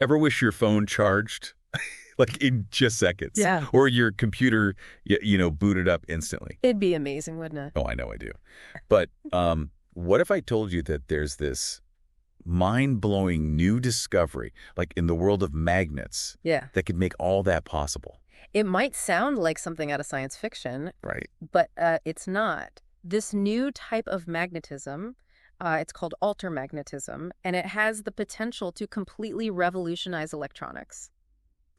Ever wish your phone charged like in just seconds? Yeah. Or your computer, booted up instantly? It'd be amazing, wouldn't it? Oh, I know I do. But what if I told you that there's this mind-blowing new discovery, like in the world of magnets, Yeah. that could make all that possible? It might sound like something out of science fiction, Right. but it's not. This new type of magnetism, it's called altermagnetism, and it has the potential to completely revolutionize electronics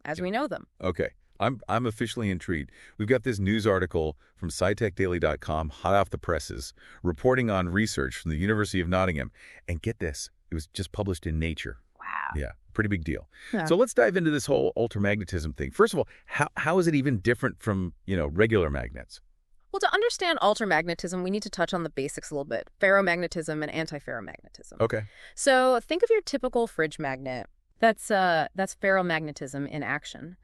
as we know them. Okay. I'm officially intrigued. We've got this news article from SciTechDaily.com, hot off the presses, reporting on research from the University of Nottingham. And get this, it was just published in Nature. Wow. Yeah, pretty big deal. Yeah. So let's dive into this whole altermagnetism thing. First of all, how is it even different from, regular magnets? Well, to understand altermagnetism, we need to touch on the basics a little bit: ferromagnetism and antiferromagnetism. Okay. So think of your typical fridge magnet. That's ferromagnetism in action.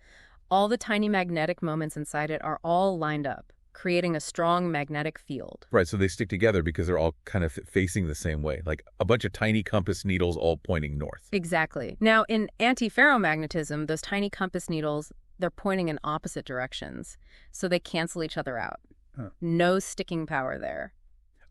All the tiny magnetic moments inside it are all lined up, creating a strong magnetic field. Right, so they stick together because they're all kind of facing the same way, like a bunch of tiny compass needles all pointing north. Exactly. Now, in antiferromagnetism, those tiny compass needles, they're pointing in opposite directions, so they cancel each other out. Huh. No sticking power there.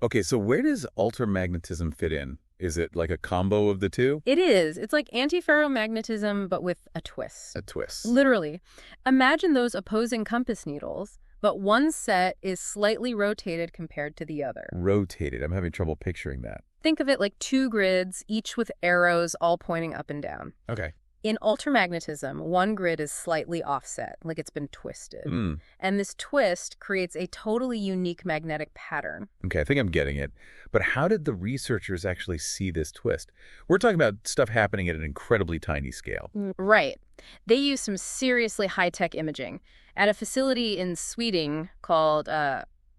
Okay, so where does altermagnetism fit in? Is it like a combo of the two? It is. It's like antiferromagnetism, but with a twist. A twist. Literally. Imagine those opposing compass needles, but one set is slightly rotated compared to the other. Rotated. I'm having trouble picturing that. Think of it like two grids, each with arrows all pointing up and down. Okay. In altermagnetism, one grid is slightly offset, like it's been twisted. And this twist creates a totally unique magnetic pattern. Okay, I think I'm getting it. But how did the researchers actually see this twist? We're talking about stuff happening at an incredibly tiny scale. Right. They use some seriously high-tech imaging at a facility in Sweden called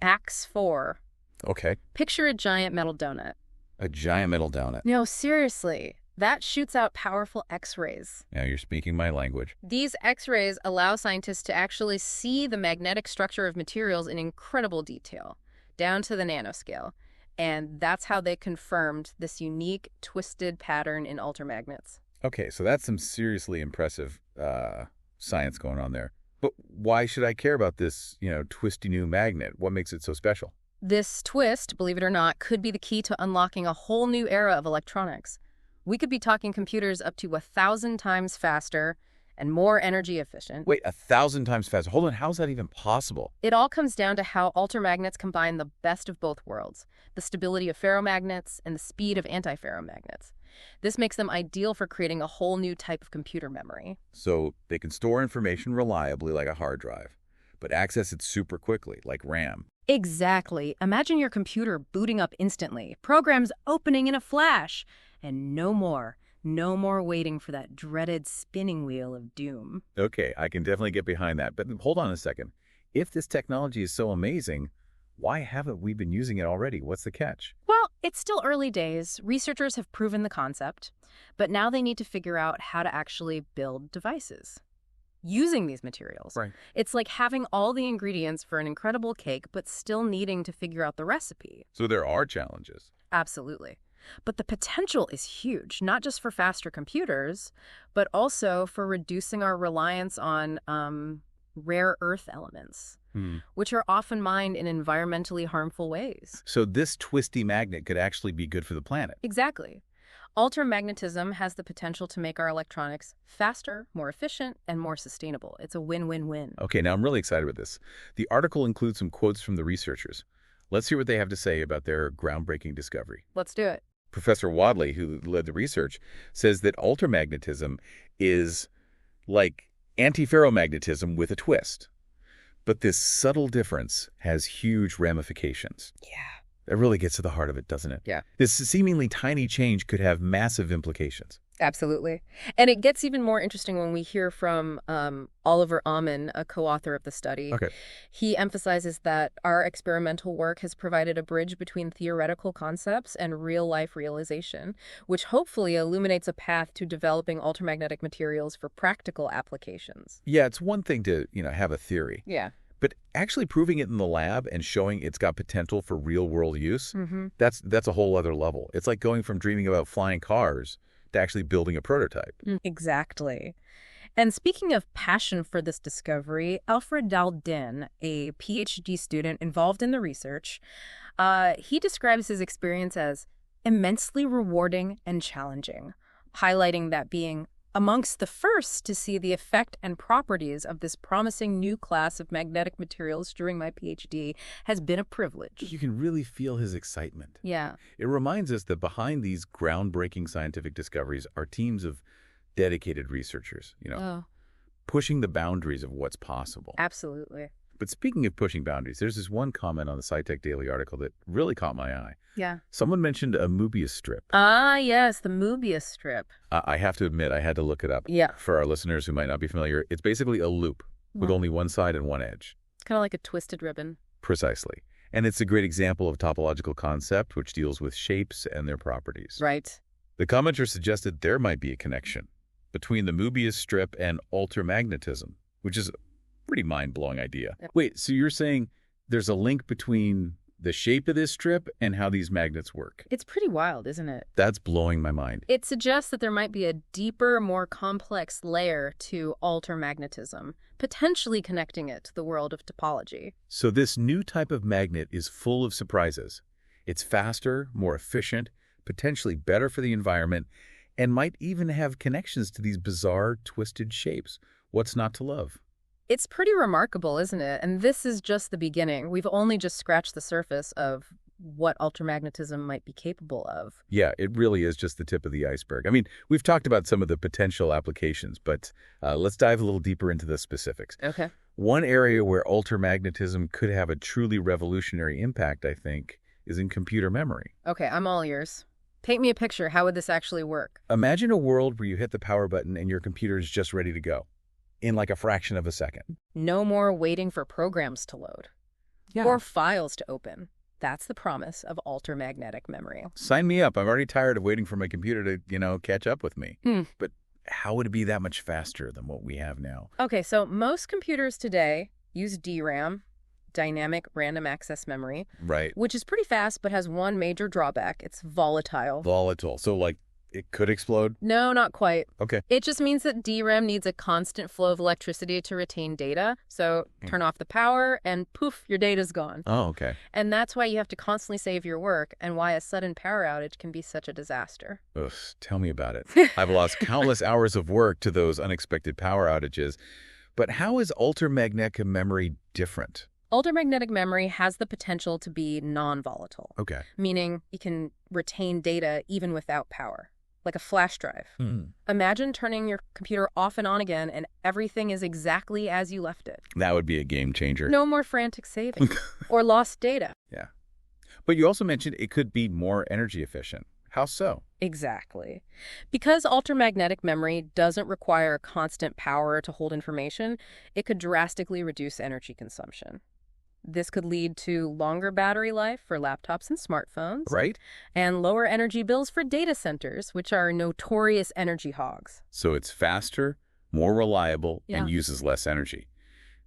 AX4. Okay. Picture a giant metal donut. A giant metal donut. No, seriously. That shoots out powerful X-rays. Now you're speaking my language. These X-rays allow scientists to actually see the magnetic structure of materials in incredible detail, down to the nanoscale. And that's how they confirmed this unique, twisted pattern in altermagnets. Okay, so that's some seriously impressive science going on there. But why should I care about this, twisty new magnet? What makes it so special? This twist, believe it or not, could be the key to unlocking a whole new era of electronics. We could be talking computers up to 1,000 times faster and more energy efficient. Wait, 1,000 times faster. Hold on, how's that even possible? It all comes down to how altermagnets combine the best of both worlds, the stability of ferromagnets and the speed of antiferromagnets. This makes them ideal for creating a whole new type of computer memory. So they can store information reliably like a hard drive, but access it super quickly like RAM. Exactly. Imagine your computer booting up instantly, programs opening in a flash, and no more waiting for that dreaded spinning wheel of doom. Okay, I can definitely get behind that. But hold on a second. If this technology is so amazing, why haven't we been using it already? What's the catch? Well, it's still early days. Researchers have proven the concept, but now they need to figure out how to actually build devices using these materials. Right. It's like having all the ingredients for an incredible cake, but still needing to figure out the recipe. So there are challenges. Absolutely. But the potential is huge, not just for faster computers, but also for reducing our reliance on rare earth elements, which are often mined in environmentally harmful ways. So this twisty magnet could actually be good for the planet. Exactly. Altermagnetism has the potential to make our electronics faster, more efficient, and more sustainable. It's a win-win-win. Okay, now I'm really excited with this. The article includes some quotes from the researchers. Let's hear what they have to say about their groundbreaking discovery. Let's do it. Professor Wadley, who led the research, says that altermagnetism is like antiferromagnetism with a twist. But this subtle difference has huge ramifications. Yeah. That really gets to the heart of it, doesn't it? Yeah. This seemingly tiny change could have massive implications. Absolutely. And it gets even more interesting when we hear from Oliver Amann, a co-author of the study. Okay. He emphasizes that our experimental work has provided a bridge between theoretical concepts and real-life realization, which hopefully illuminates a path to developing altermagnetic materials for practical applications. Yeah, it's one thing to, have a theory. Yeah. But actually proving it in the lab and showing it's got potential for real-world use, that's a whole other level. It's like going from dreaming about flying cars to actually building a prototype. Exactly. And speaking of passion for this discovery, Alfred Daldin, a PhD student involved in the research, he describes his experience as immensely rewarding and challenging, highlighting that being amongst the first to see the effect and properties of this promising new class of magnetic materials during my PhD has been a privilege. You can really feel his excitement. Yeah. It reminds us that behind these groundbreaking scientific discoveries are teams of dedicated researchers, pushing the boundaries of what's possible. Absolutely. But speaking of pushing boundaries, there's this one comment on the SciTech Daily article that really caught my eye. Yeah. Someone mentioned a Möbius strip. Ah, yes, the Möbius strip. I have to admit, I had to look it up. Yeah. For our listeners who might not be familiar, it's basically a loop with only one side and one edge. Kind of like a twisted ribbon. Precisely. And it's a great example of topological concept, which deals with shapes and their properties. Right. The commenter suggested there might be a connection between the Möbius strip and altermagnetism, which is a pretty mind-blowing idea. Yep. Wait, so you're saying there's a link between the shape of this strip and how these magnets work? It's pretty wild, isn't it? That's blowing my mind. It suggests that there might be a deeper, more complex layer to altermagnetism, potentially connecting it to the world of topology. So this new type of magnet is full of surprises. It's faster, more efficient, potentially better for the environment, and might even have connections to these bizarre, twisted shapes. What's not to love? It's pretty remarkable, isn't it? And this is just the beginning. We've only just scratched the surface of what altermagnetism might be capable of. Yeah, it really is just the tip of the iceberg. I mean, we've talked about some of the potential applications, but let's dive a little deeper into the specifics. Okay. One area where altermagnetism could have a truly revolutionary impact, I think, is in computer memory. Okay, I'm all ears. Paint me a picture. How would this actually work? Imagine a world where you hit the power button and your computer is just ready to go in like a fraction of a second. No more waiting for programs to load. Yeah. Or files to open. That's the promise of altermagnetic memory. Sign me up. I'm already tired of waiting for my computer to, catch up with me. Hmm. But how would it be that much faster than what we have now? Okay, so most computers today use DRAM, dynamic random access memory, Right. which is pretty fast but has one major drawback. It's volatile. Volatile. So, like, it could explode? No, not quite. Okay. It just means that DRAM needs a constant flow of electricity to retain data. So turn off the power and poof, your data's gone. Oh, okay. And that's why you have to constantly save your work and why a sudden power outage can be such a disaster. Ugh, tell me about it. I've lost countless hours of work to those unexpected power outages. But how is altermagnetic memory different? Altermagnetic memory has the potential to be non-volatile, Okay. meaning it can retain data even without power, like a flash drive. Imagine turning your computer off and on again and everything is exactly as you left it. That would be a game changer. No more frantic saving or lost data. Yeah. But you also mentioned it could be more energy efficient. How so? Exactly. Because altermagnetic memory doesn't require constant power to hold information, it could drastically reduce energy consumption. This could lead to longer battery life for laptops and smartphones. Right? And lower energy bills for data centers, which are notorious energy hogs. So it's faster, more reliable, Yeah. and uses less energy.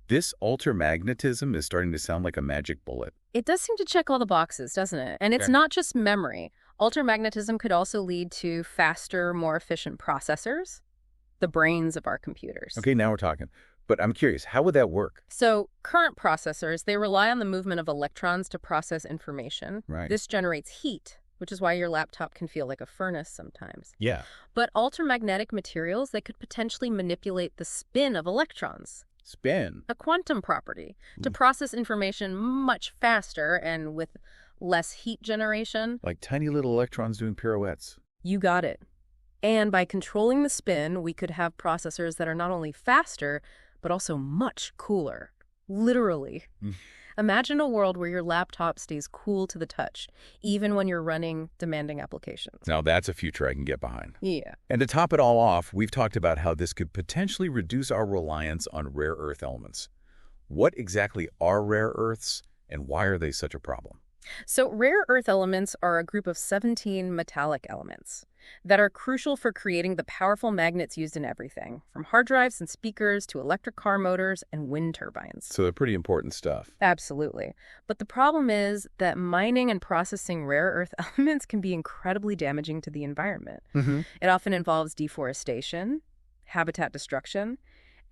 This altermagnetism is starting to sound like a magic bullet. It does seem to check all the boxes, doesn't it? And it's Okay. not just memory. Altermagnetism could also lead to faster, more efficient processors, the brains of our computers. Okay, now we're talking. But I'm curious, how would that work? So current processors, they rely on the movement of electrons to process information. Right. This generates heat, which is why your laptop can feel like a furnace sometimes. Yeah. But altermagnetic materials, they could potentially manipulate the spin of electrons, Spin. a quantum property, to process information much faster and with less heat generation. Like tiny little electrons doing pirouettes. You got it. And by controlling the spin, we could have processors that are not only faster, but also much cooler. Literally. Imagine a world where your laptop stays cool to the touch, even when you're running demanding applications. Now that's a future I can get behind. Yeah. And to top it all off, we've talked about how this could potentially reduce our reliance on rare earth elements. What exactly are rare earths, and why are they such a problem? So rare earth elements are a group of 17 metallic elements that are crucial for creating the powerful magnets used in everything, from hard drives and speakers to electric car motors and wind turbines. So they're pretty important stuff. Absolutely. But the problem is that mining and processing rare earth elements can be incredibly damaging to the environment. Mm-hmm. It often involves deforestation, habitat destruction,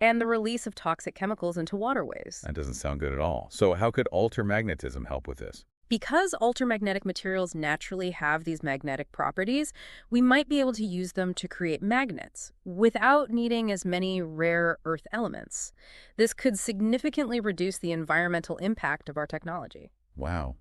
and the release of toxic chemicals into waterways. That doesn't sound good at all. So how could altermagnetism help with this? Because altermagnetic materials naturally have these magnetic properties, we might be able to use them to create magnets without needing as many rare earth elements. This could significantly reduce the environmental impact of our technology. Wow.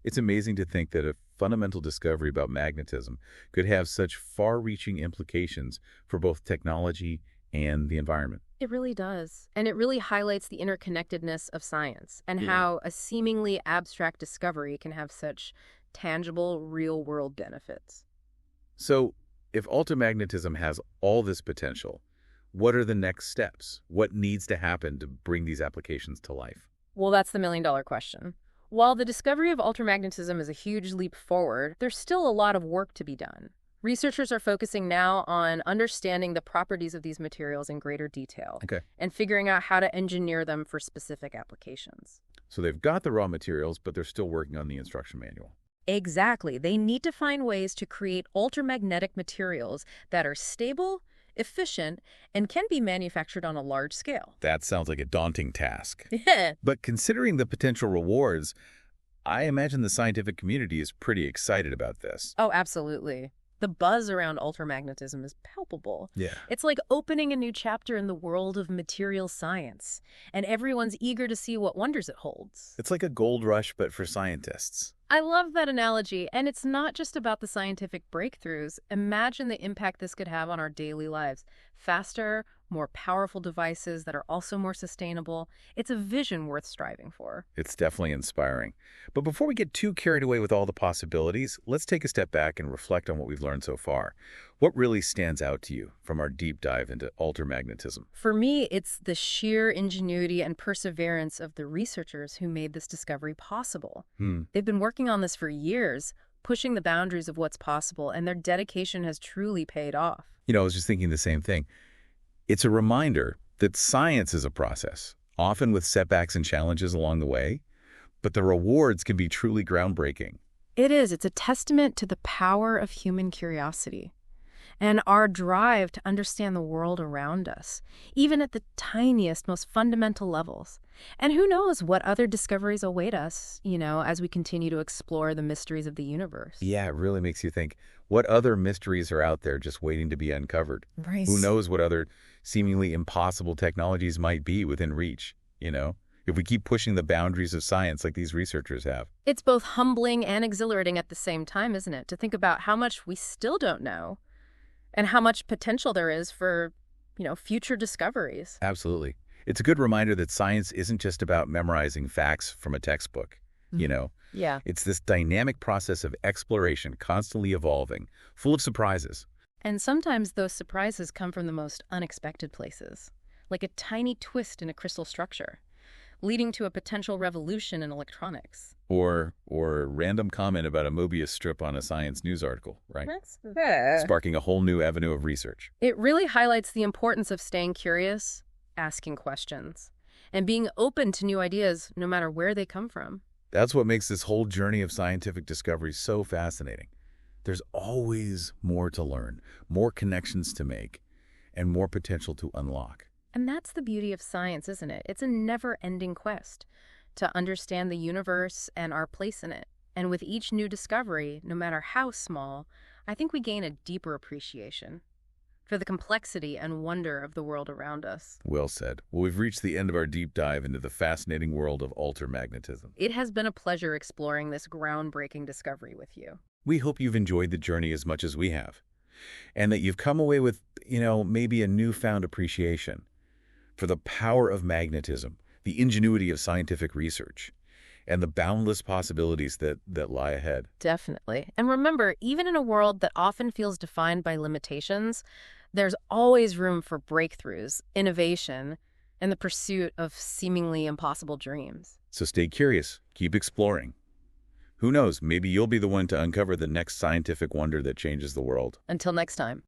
It's amazing to think that a fundamental discovery about magnetism could have such far-reaching implications for both technology and the environment. It really does. And it really highlights the interconnectedness of science and Yeah. how a seemingly abstract discovery can have such tangible, real-world benefits. So, if altermagnetism has all this potential, what are the next steps? What needs to happen to bring these applications to life? Well, that's the million-dollar question. While the discovery of altermagnetism is a huge leap forward, there's still a lot of work to be done. Researchers are focusing now on understanding the properties of these materials in greater detail Okay. and figuring out how to engineer them for specific applications. So they've got the raw materials, but they're still working on the instruction manual. Exactly. They need to find ways to create altermagnetic materials that are stable, efficient, and can be manufactured on a large scale. That sounds like a daunting task. Yeah. But considering the potential rewards, I imagine the scientific community is pretty excited about this. Oh, absolutely. The buzz around altermagnetism is palpable. Yeah. It's like opening a new chapter in the world of material science, and everyone's eager to see what wonders it holds. It's like a gold rush, but for scientists. I love that analogy, and it's not just about the scientific breakthroughs. Imagine the impact this could have on our daily lives. Faster, more powerful devices that are also more sustainable. It's a vision worth striving for. It's definitely inspiring. But before we get too carried away with all the possibilities, let's take a step back and reflect on what we've learned so far. What really stands out to you from our deep dive into altermagnetism? For me, it's the sheer ingenuity and perseverance of the researchers who made this discovery possible. They've been working on this for years, pushing the boundaries of what's possible, and their dedication has truly paid off. I was just thinking the same thing. It's a reminder that science is a process, often with setbacks and challenges along the way, but the rewards can be truly groundbreaking. It is. It's a testament to the power of human curiosity and our drive to understand the world around us, even at the tiniest, most fundamental levels. And who knows what other discoveries await us, as we continue to explore the mysteries of the universe. Yeah, it really makes you think, what other mysteries are out there just waiting to be uncovered? Right. Who knows what other seemingly impossible technologies might be within reach, if we keep pushing the boundaries of science like these researchers have. It's both humbling and exhilarating at the same time, isn't it? To think about how much we still don't know and how much potential there is for, future discoveries. Absolutely. It's a good reminder that science isn't just about memorizing facts from a textbook, Yeah. It's this dynamic process of exploration, constantly evolving, full of surprises. And sometimes those surprises come from the most unexpected places, like a tiny twist in a crystal structure, leading to a potential revolution in electronics. Or a random comment about a Mobius strip on a science news article, right? That's fair. Sparking a whole new avenue of research. It really highlights the importance of staying curious, asking questions, and being open to new ideas no matter where they come from. That's what makes this whole journey of scientific discovery so fascinating. There's always more to learn, more connections to make, and more potential to unlock. And that's the beauty of science, isn't it? It's a never-ending quest to understand the universe and our place in it. And with each new discovery, no matter how small, I think we gain a deeper appreciation for the complexity and wonder of the world around us. Well said. Well, we've reached the end of our deep dive into the fascinating world of altermagnetism. It has been a pleasure exploring this groundbreaking discovery with you. We hope you've enjoyed the journey as much as we have, and that you've come away with, maybe a newfound appreciation for the power of magnetism, the ingenuity of scientific research, and the boundless possibilities that lie ahead. Definitely. And remember, even in a world that often feels defined by limitations, there's always room for breakthroughs, innovation, and the pursuit of seemingly impossible dreams. So stay curious, keep exploring. Who knows, maybe you'll be the one to uncover the next scientific wonder that changes the world. Until next time.